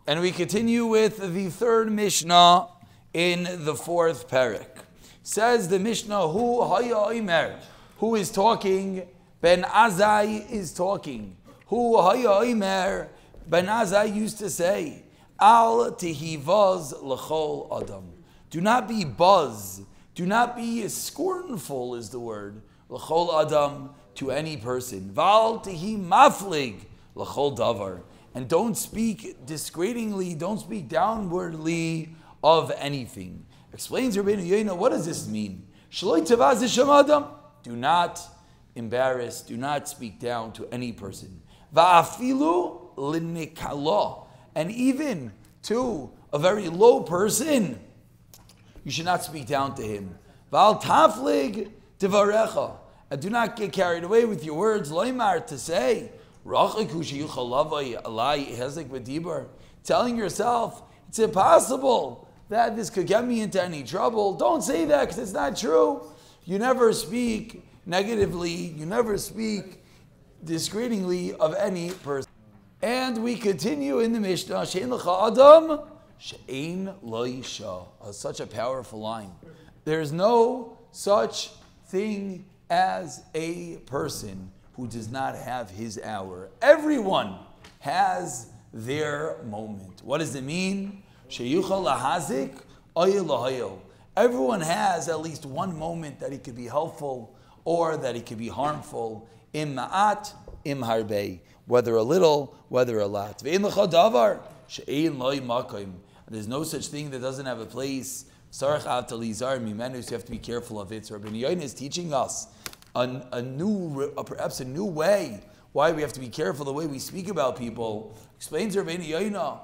And we continue with the third Mishnah in the fourth Perek. Says the Mishnah, Hu haya omer, who is talking? Ben Azai is talking. Hu haya omer, Ben Azai used to say, Al tehivaz l'chol adam. Do not be buzz, do not be scornful is the word, l'chol adam, to any person. Val tehi maflig l'chol davar. And don't speak disgradingly, don't speak downwardly of anything. Explains Rabbeinu Yoina, what does this mean? Shaloi tavaz hashem adam. Do not embarrass, do not speak down to any person. Va'afilu linikala. And even to a very low person, you should not speak down to him. Val taflig tivarecha. And do not get carried away with your words, loimar, to say, telling yourself, it's impossible that this could get me into any trouble. Don't say that because it's not true. You never speak negatively, you never speak discretingly of any person. And we continue in the Mishnah, She'en lecha adam, she'en lo isha. Such a powerful line. There's no such thing as a person who does not have his hour. Everyone has their moment. What does it mean? Sheyuchal lahazek oyel lahayo. Everyone has at least one moment that he could be helpful or that he could be harmful. Im ma'at, im harbe. Whether a little, whether a lot. Ve'in lecha davar, she'ein loy makom. There's no such thing that doesn't have a place. Sarach avta lizar mimenus. You have to be careful of it. So Rabbeinu Yoina is teaching us perhaps a new way why we have to be careful the way we speak about people. Explains Rabbeinu Yoina,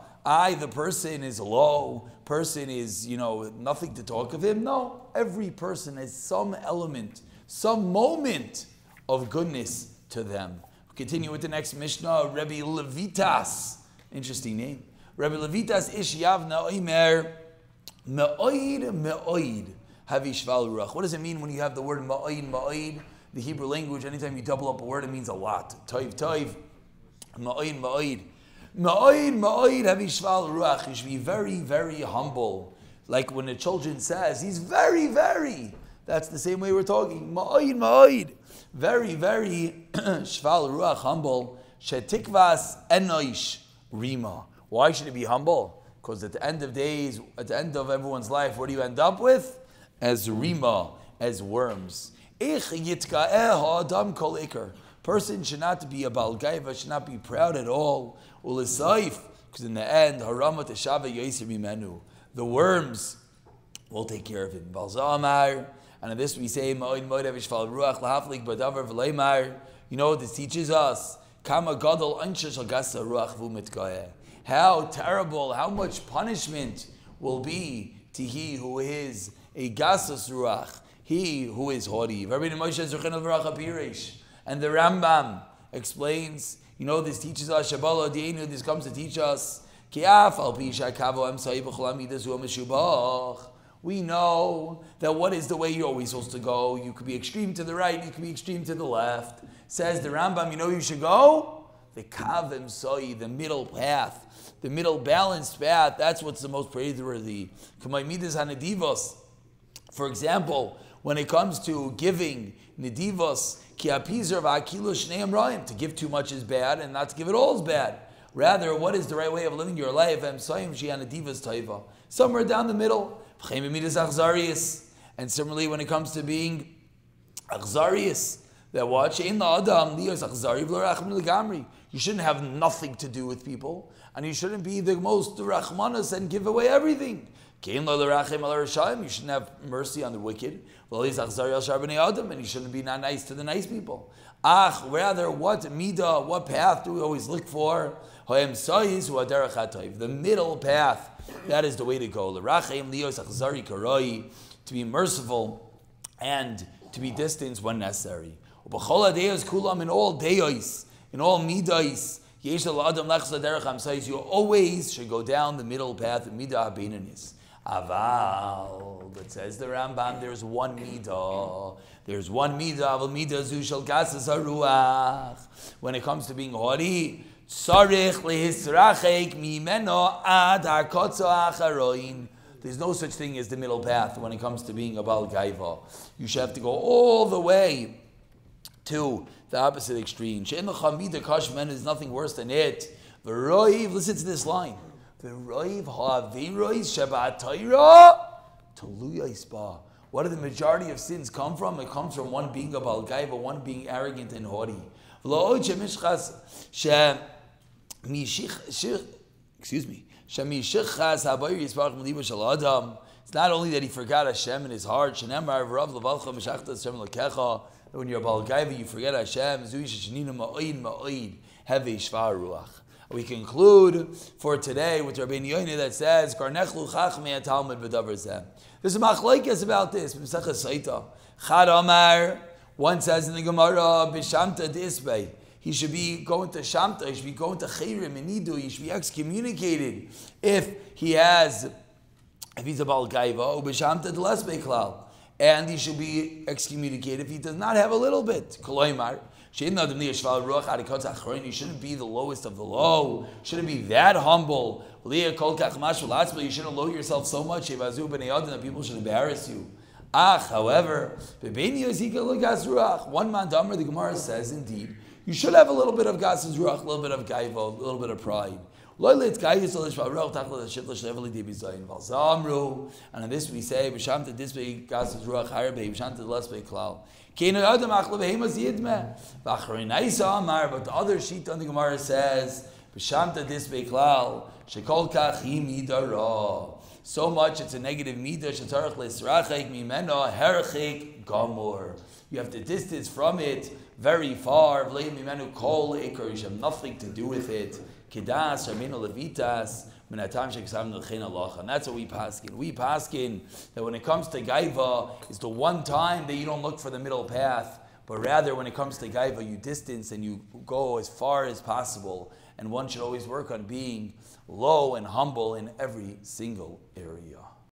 the person is low, person is, nothing to talk of him. No, every person has some element, some moment of goodness to them. We'll continue with the next Mishnah, Rabbi Levitas, interesting name. Rabbi Levitas ish yavna oimer, me'oid me'oid havi shval ruach. What does it mean when you have the word ma'oid ma'oid? The Hebrew language, anytime you double up a word, it means a lot. Toiv, toiv, ma'oid, ma'oid. Ma'oid, ma'oid, havi shval ruach. You should be very, very humble. Like when the children says, he's very, very. That's the same way we're talking. Ma'oid, ma'oid. Very, very shval ruach, humble. Shetikvas enoish rima. Why should it be humble? Because at the end of days, at the end of everyone's life, what do you end up with? As rima, as worms. Person should not be a balgaiva, should not be proud at all. Because in the end, the worms will take care of him. And in this we say, this teaches us how terrible, how much punishment will be to he who is a gasas ruach. He who is haughty. And the Rambam explains, this teaches us, this comes to teach us, we know that what is the way you're always supposed to go. You could be extreme to the right, you could be extreme to the left. Says the Rambam, you should go? The kavim soy, the middle path, the middle balanced path, that's what's the most praiseworthy. For example, when it comes to giving nedivos, to give too much is bad, and not to give it all is bad. Rather, what is the right way of living your life? Somewhere down the middle. And similarly, when it comes to being achzarius, that what? You shouldn't have nothing to do with people, and you shouldn't be the most rachmanas and give away everything. You shouldn't have mercy on the wicked. And you shouldn't be not nice to the nice people. Rather, what midah, what path do we always look for? The middle path, that is the way to go. To be merciful and to be distant when necessary. In all days, in all midais, you always should go down the middle path of midah beinanis. Aval, but says the Rambam, there's one midah. There's one midah. Aval midah zu shel gasas haruach. When it comes to being haughty, Tzarich lehisrachek mimeno ad hakotzo acharoin. There's no such thing as the middle path when it comes to being a Baal Gaiva. You should have to go all the way to the opposite extreme. She'en l'chamida kashman is nothing worse than it. V'roiv, listen to this line. V'roiv ha'avirois shabbat Taluya ispa. What do the majority of sins come from? It comes from one being a Baal Gaiva, one being arrogant and haughty. Excuse me. It's not only that he forgot Hashem in his heart. When you're a Baal Gaiva, you forget Hashem. We conclude for today with Rabbeinu Yoini that says, there's a machlokes about this. Chad Amar, one says in the Gemara, B'shamta disbei. He should be going to Shamta, he should be going to Chayrim and Nidu, he should be excommunicated if he's a Baal Gaiva, B'shamta d'lesbei klal. And he should be excommunicated if he does not have a little bit. Koloimar. You shouldn't be the lowest of the low. You shouldn't be that humble. You shouldn't lower yourself so much that people should embarrass you. However, one man damar, the Gemara says, indeed, you should have a little bit of gasas ruach, a little bit of gaiva, a little bit of pride. And in this we say, but the other sheet on the Gemara says, so much it's a negative midah. You have to distance from it very far. You have nothing to do with it. And that's what we paskin. We paskin that when it comes to gaiva, it's the one time that you don't look for the middle path, but rather when it comes to gaiva, you distance and you go as far as possible. And one should always work on being low and humble in every single area.